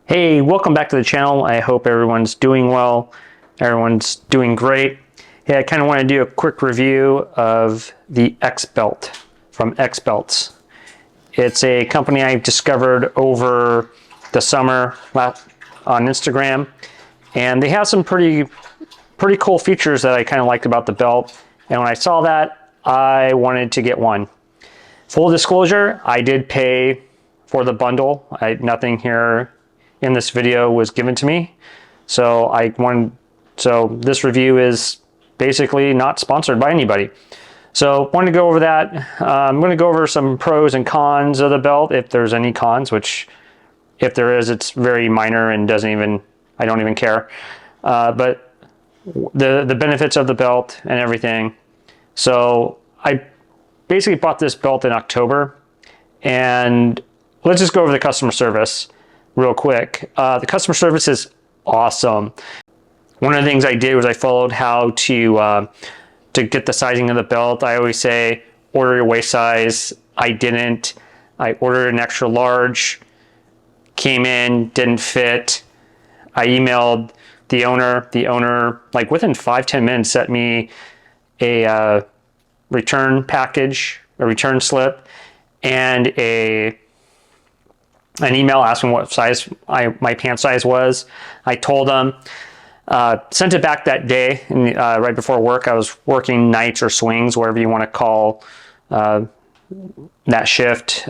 Hey, welcome back to the channel. I hope everyone's doing well. Everyone's doing great. Yeah, I kind of want to do a quick review of the XBelt from XBelts. It's a company I discovered over the summer on Instagram, and they have some pretty cool features that I kind of liked about the belt. And when I saw that, I wanted to get one. Full disclosure, I did pay for the bundle. Nothing here in this video was given to me, so this review is basically not sponsored by anybody. So wanted to go over that. I'm going to go over some pros and cons of the belt, if there's any cons, which if there is, it's very minor and I don't even care. But the benefits of the belt and everything. So I basically bought this belt in October, and let's just go over the customer service real quick. The customer service is awesome. One of the things I did was I followed how to get the sizing of the belt. I always say, order your waist size. I didn't. I ordered an extra large, came in, didn't fit. I emailed the owner. The owner, like within 5-10 minutes, sent me a return package, a return slip, and an email asking what size my pant size was. I told them, sent it back that day, and right before work. I was working nights or swings, whatever you want to call that shift.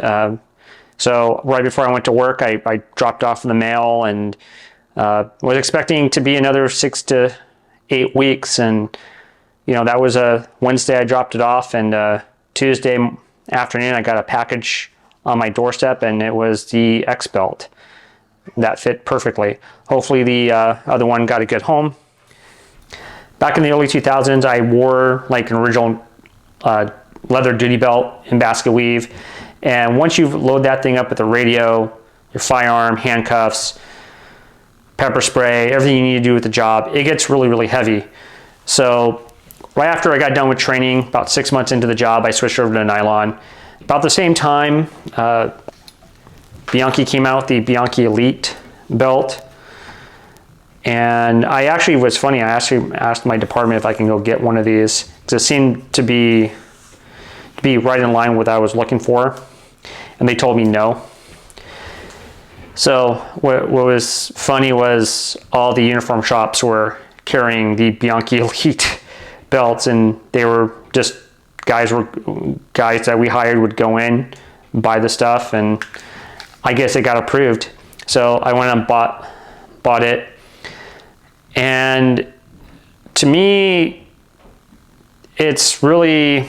So right before I went to work, I dropped off the mail, and was expecting to be another 6 to 8 weeks. And that was a Wednesday I dropped it off, and Tuesday afternoon I got a package on my doorstep, and it was the XBelt that fit perfectly. Hopefully the other one got a good home. Back in the early 2000s, I wore like an original leather duty belt in basket weave, and once you load that thing up with the radio, your firearm, handcuffs, pepper spray, everything you need to do with the job, it gets really heavy. So right after I got done with training, about 6 months into the job, I switched over to nylon. About the same time, Bianchi came out, the Bianchi Elite belt. And I actually, was funny, I actually asked my department if I can go get one of these, because it seemed to be right in line with what I was looking for. And they told me no. So what was funny was all the uniform shops were carrying the Bianchi Elite belts, and they were just guys that we hired would go in, buy the stuff, and I guess it got approved. So I went and bought it. And to me, it's really,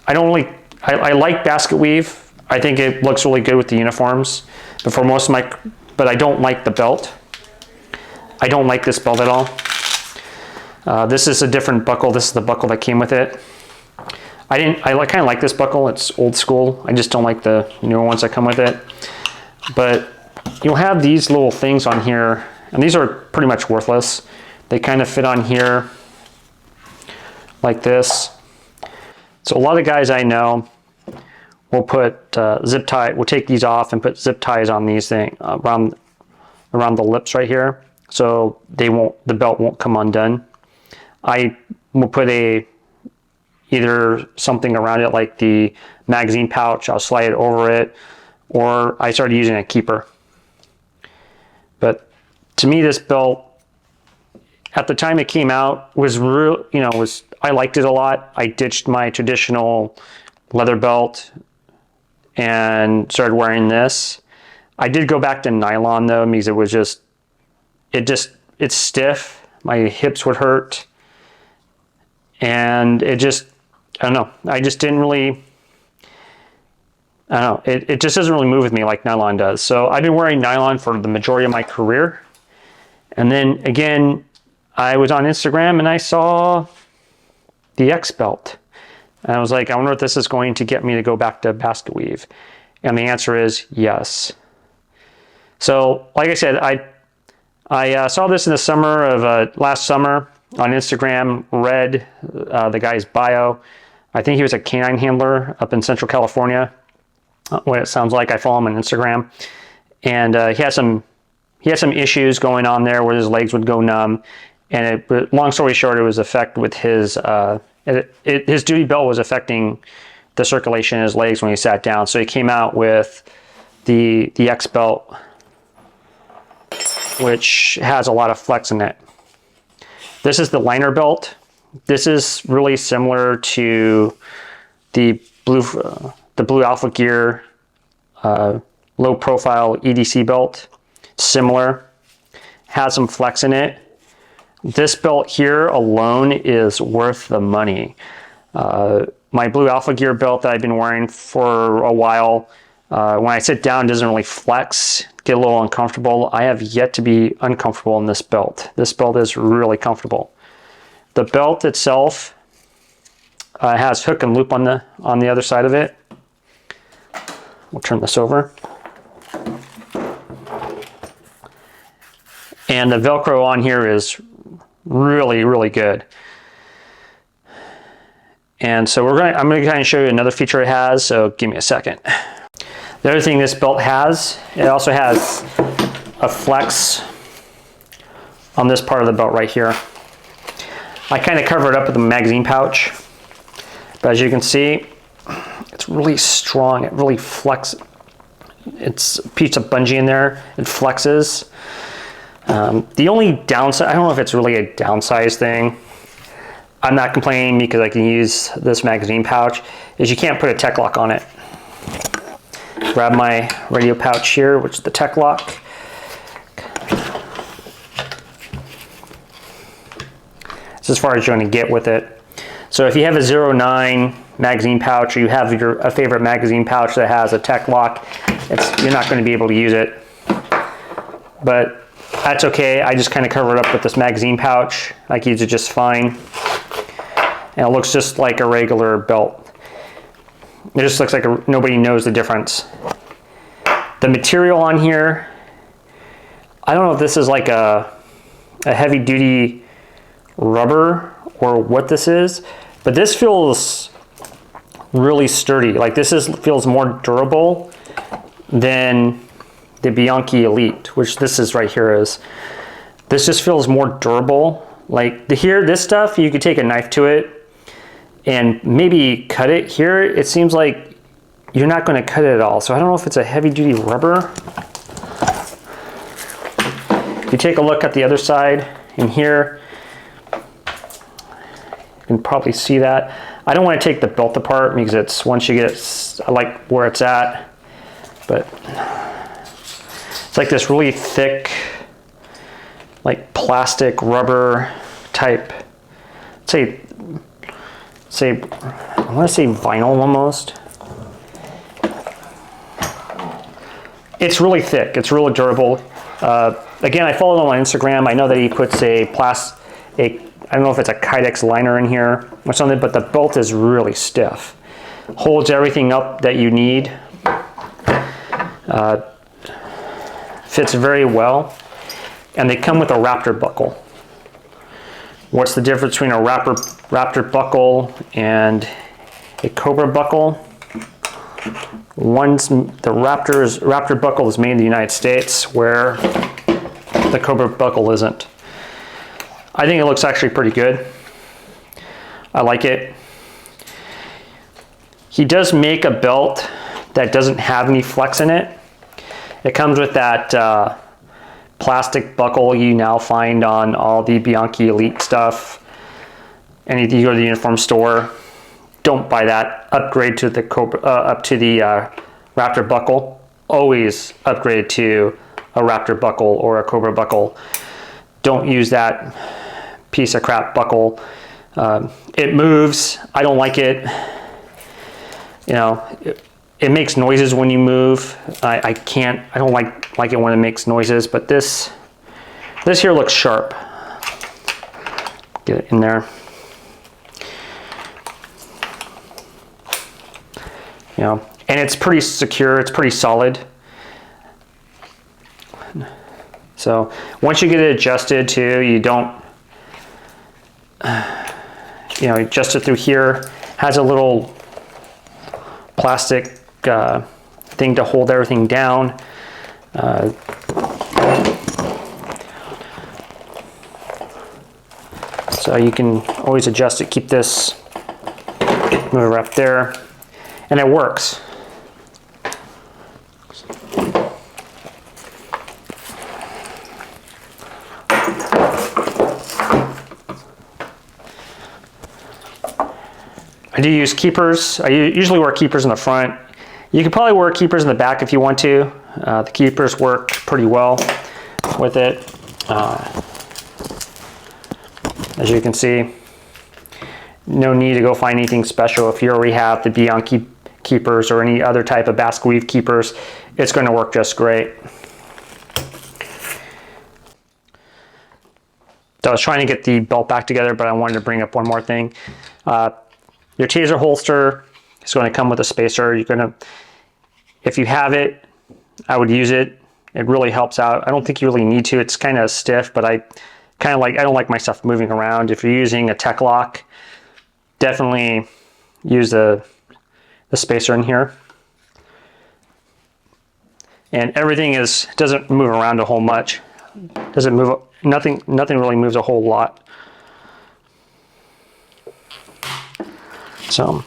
I like basket weave. I think it looks really good with the uniforms. But but I don't like the belt. I don't like this belt at all. This is a different buckle. This is the buckle that came with it. I kind of like this buckle. It's old school. I just don't like the newer ones that come with it. But you'll have these little things on here, and these are pretty much worthless. They kind of fit on here like this. So a lot of guys I know will put will take these off and put zip ties on these things around the lips right here, so the belt won't come undone. I will put either something around it like the magazine pouch, I'll slide it over it, or I started using a keeper. But to me, this belt, at the time it came out, was real, I liked it a lot. I ditched my traditional leather belt and started wearing this. I did go back to nylon though, because it was it's stiff. My hips would hurt. And I don't know. I just didn't really, I don't know. It just doesn't really move with me like nylon does. So I've been wearing nylon for the majority of my career. And then again, I was on Instagram and I saw the XBelt. And I was like, I wonder if this is going to get me to go back to basket weave. And the answer is yes. So like I said, I saw this in the summer of last summer on Instagram, read the guy's bio. I think he was a canine handler up in Central California. What it sounds like. I follow him on Instagram. And he has some he had some issues going on there where his legs would go numb, and long story short, it was affected with his his duty belt was affecting the circulation in his legs when he sat down. So he came out with the XBelt, which has a lot of flex in it. This is the liner belt. This is really similar to the Blue Alpha Gear low profile EDC belt. Similar, has some flex in it. This belt here alone is worth the money. My Blue Alpha Gear belt that I've been wearing for a while, when I sit down, it doesn't really flex, get a little uncomfortable. I have yet to be uncomfortable in this belt. This belt is really comfortable. The belt itself has hook and loop on the other side of it. We'll turn this over. And the Velcro on here is really, really good. And so I'm going to kind of show you another feature it has, so give me a second. The other thing this belt has, it also has a flex on this part of the belt right here. I kind of cover it up with a magazine pouch, but as you can see, it's really strong. It really flexes. It's a piece of bungee in there. It flexes. The only downside, I don't know if it's really a downside thing, I'm not complaining because I can use this magazine pouch, is you can't put a tech lock on it. Grab my radio pouch here, which is the tech lock. It's as far as you're going to get with it. So if you have a 09 magazine pouch, or you have a favorite magazine pouch that has a tech lock, you're not going to be able to use it. But that's okay. I just kind of cover it up with this magazine pouch. I can use it just fine. And it looks just like a regular belt. It just looks like nobody knows the difference. The material on here, I don't know if this is like a heavy duty rubber or what this is, but this feels really sturdy. Like feels more durable than the Bianchi Elite, which this is right here is. This just feels more durable. Like this stuff, you could take a knife to it and maybe cut it. Here, it seems like you're not going to cut it at all. So I don't know if it's a heavy duty rubber. If you take a look at the other side in here, you can probably see that. I don't want to take the belt apart because once you get it, I like where it's at, but it's like this really thick, like plastic rubber type, say I want to say vinyl almost. It's really thick. It's really durable. Again, I followed him on Instagram. I know that he puts I don't know if it's a Kydex liner in here or something, but the belt is really stiff. Holds everything up that you need. Fits very well. And they come with a Raptor buckle. What's the difference between a Raptor buckle and a Cobra buckle? The Raptor buckle is made in the United States, where the Cobra buckle isn't. I think it looks actually pretty good. I like it. He does make a belt that doesn't have any flex in it. It comes with that plastic buckle you now find on all the Bianchi Elite stuff. And if you go to the uniform store, don't buy that. Upgrade to the Raptor buckle. Always upgrade to a Raptor buckle or a Cobra buckle. Don't use that piece of crap buckle. It moves. I don't like it. You know, it makes noises when you move. I don't like it when it makes noises, but this here looks sharp. Get it in there. You know, and it's pretty secure, it's pretty solid. So once you get it adjusted to, you don't, adjust it through here. Has a little plastic thing to hold everything down. So you can always adjust it, keep this mover up there, and it works. I do use keepers. I usually wear keepers in the front. You could probably wear keepers in the back if you want to. The keepers work pretty well with it. As you can see, no need to go find anything special. If you already have the Bianchi keepers or any other type of basket weave keepers, it's going to work just great. So I was trying to get the belt back together, but I wanted to bring up one more thing. Your taser holster is going to come with a spacer. You're going to, if you have it, I would use it. It really helps out. I don't think you really need to. It's kind of stiff, but I don't like my stuff moving around. If you're using a tech lock, definitely use the spacer in here. And everything doesn't move around a whole much. Doesn't move, nothing really moves a whole lot. So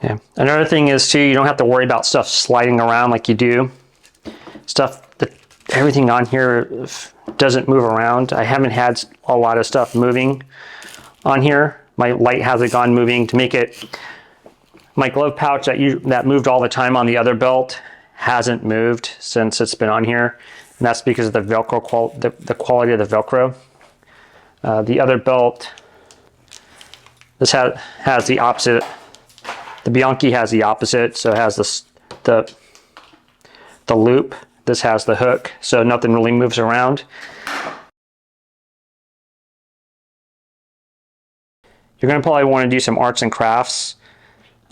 yeah. Another thing is too, you don't have to worry about stuff sliding around like you do. Everything on here doesn't move around. I haven't had a lot of stuff moving on here. My light hasn't gone moving to make it. My glove pouch that moved all the time on the other belt hasn't moved since it's been on here. And that's because of the Velcro, the quality of the Velcro. The other belt, this has the opposite. The Bianchi has the opposite, so it has the loop. This has the hook, so nothing really moves around. You're going to probably want to do some arts and crafts.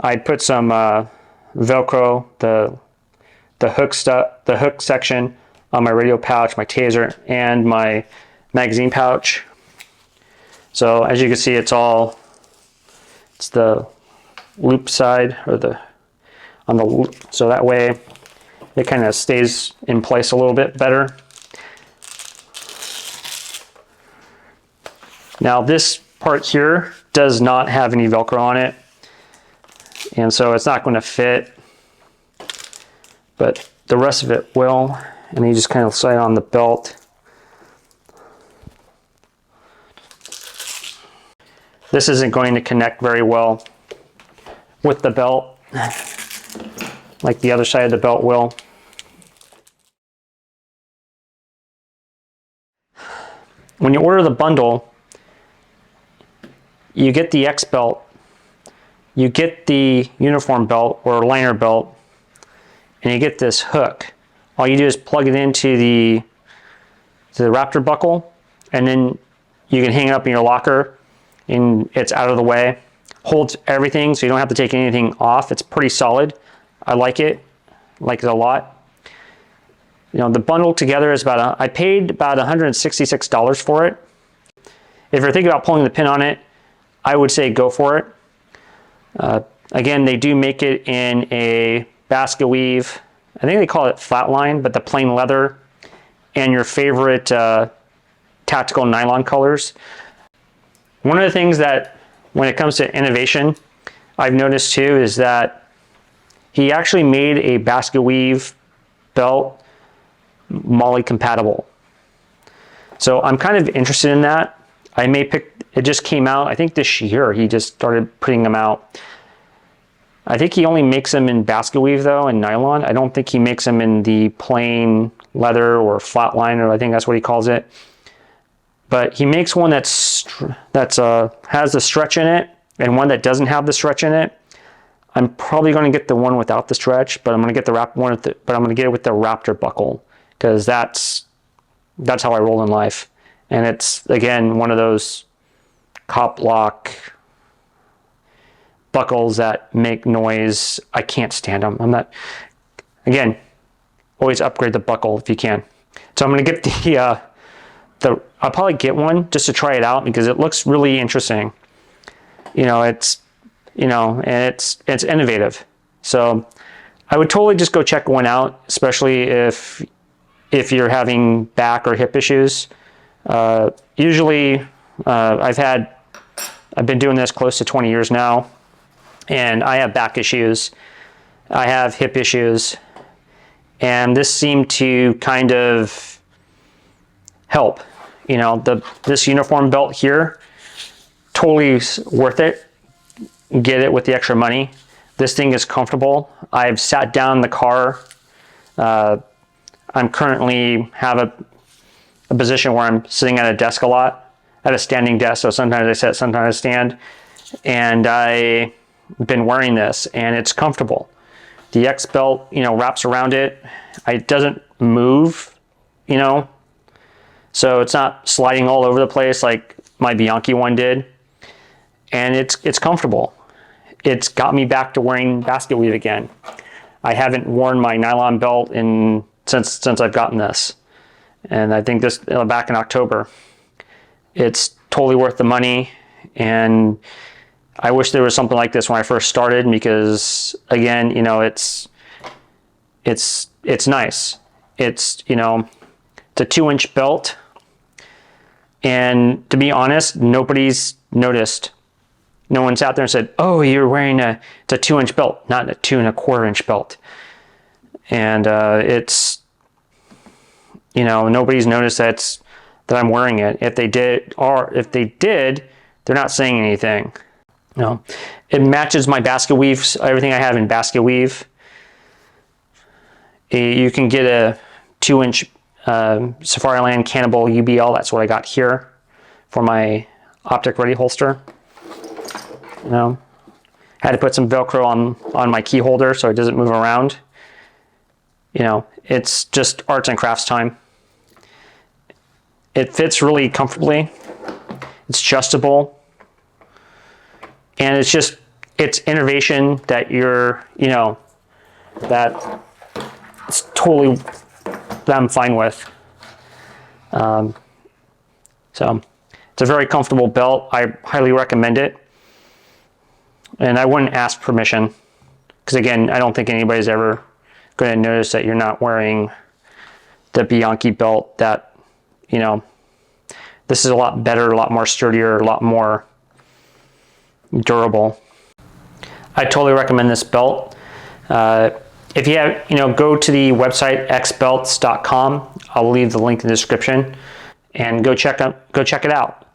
I'd put some Velcro, the hook section on my radio pouch, my taser, and my magazine pouch. So as you can see, it's the loop side, or on the loop, so that way it kind of stays in place a little bit better. Now this part here does not have any Velcro on it, and so it's not going to fit, but the rest of it will. And you just kind of slide on the belt. This isn't going to connect very well with the belt like the other side of the belt will. When you order the bundle, you get the XBelt, you get the uniform belt or liner belt, and you get this hook. All you do is plug it into the Raptor buckle, and then you can hang it up in your locker, and it's out of the way. Holds everything, so you don't have to take anything off. It's pretty solid. I like it a lot. You know, the bundle together is I paid about $166 for it. If you're thinking about pulling the pin on it, I would say go for it. Again, they do make it in a basket weave. I think they call it flatline, but the plain leather and your favorite tactical nylon colors. One of the things that, when it comes to innovation, I've noticed too, is that he actually made a basket weave belt MOLLE compatible. So I'm kind of interested in that. I may pick, it just came out, I think this year he just started putting them out. I think he only makes them in basket weave though, and nylon. I don't think he makes them in the plain leather or flatline, or I think that's what he calls it. But he makes one has the stretch in it, and one that doesn't have the stretch in it. I'm probably going to get the one without the stretch, but I'm going to get the I'm going to get it with the Raptor buckle, because that's how I roll in life. And it's, again, one of those cop lock buckles that make noise. I can't stand them. Again, always upgrade the buckle if you can. So I'm going to get I'll probably get one just to try it out, because it looks really interesting. You know, you know, and it's innovative. So I would totally just go check one out, especially if you're having back or hip issues. Usually, I've been doing this close to 20 years now, and I have back issues. I have hip issues, and this seemed to kind of help. You know, this uniform belt here, totally worth it. Get it with the extra money. This thing is comfortable. I've sat down in the car. I'm currently have a position where I'm sitting at a desk a lot, at a standing desk. So sometimes I sit, sometimes I stand, and I've been wearing this, and it's comfortable. The XBelt, you know, wraps around it. It doesn't move, you know, so it's not sliding all over the place like my Bianchi one did, and it's comfortable. It's got me back to wearing basket weave again. I haven't worn my nylon belt since I've gotten this, and I think this back in October. It's totally worth the money, and I wish there was something like this when I first started, because again, you know, it's nice. It's, you know, it's a 2-inch belt, and to be honest, nobody's noticed. No one's out there and said, "Oh, you're wearing it's a 2-inch belt, not a 2¼ inch belt." And it's, you know, nobody's noticed that I'm wearing it. If they did, they're not saying anything. No, it matches my basket weave. Everything I have in basket weave. You can get a 2-inch Safariland Cannibal UBL. That's what I got here for my optic ready holster. You know, had to put some Velcro on my key holder so it doesn't move around. You know, it's just arts and crafts time. It fits really comfortably. It's adjustable. And it's innovation that that it's totally, that I'm fine with. So it's a very comfortable belt. I highly recommend it. And I wouldn't ask permission, because again, I don't think anybody's ever going to notice that you're not wearing the Bianchi belt. That, you know, this is a lot better, a lot more sturdier, a lot more durable. I totally recommend this belt. If you have, you know, go to the website XBelts.com. I'll leave the link in the description, and go check it out.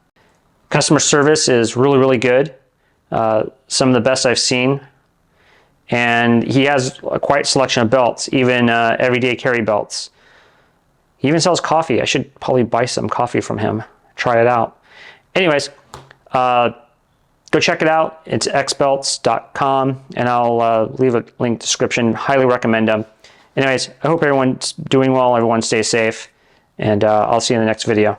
Customer service is really, really good. Some of the best I've seen, and he has a quite selection of belts, even everyday carry belts. He even sells coffee. I should probably buy some coffee from him, try it out. Anyways, go check it out. It's xbelts.com, and I'll leave a link description. Highly recommend them. Anyways, I hope everyone's doing well, everyone stays safe, and I'll see you in the next video.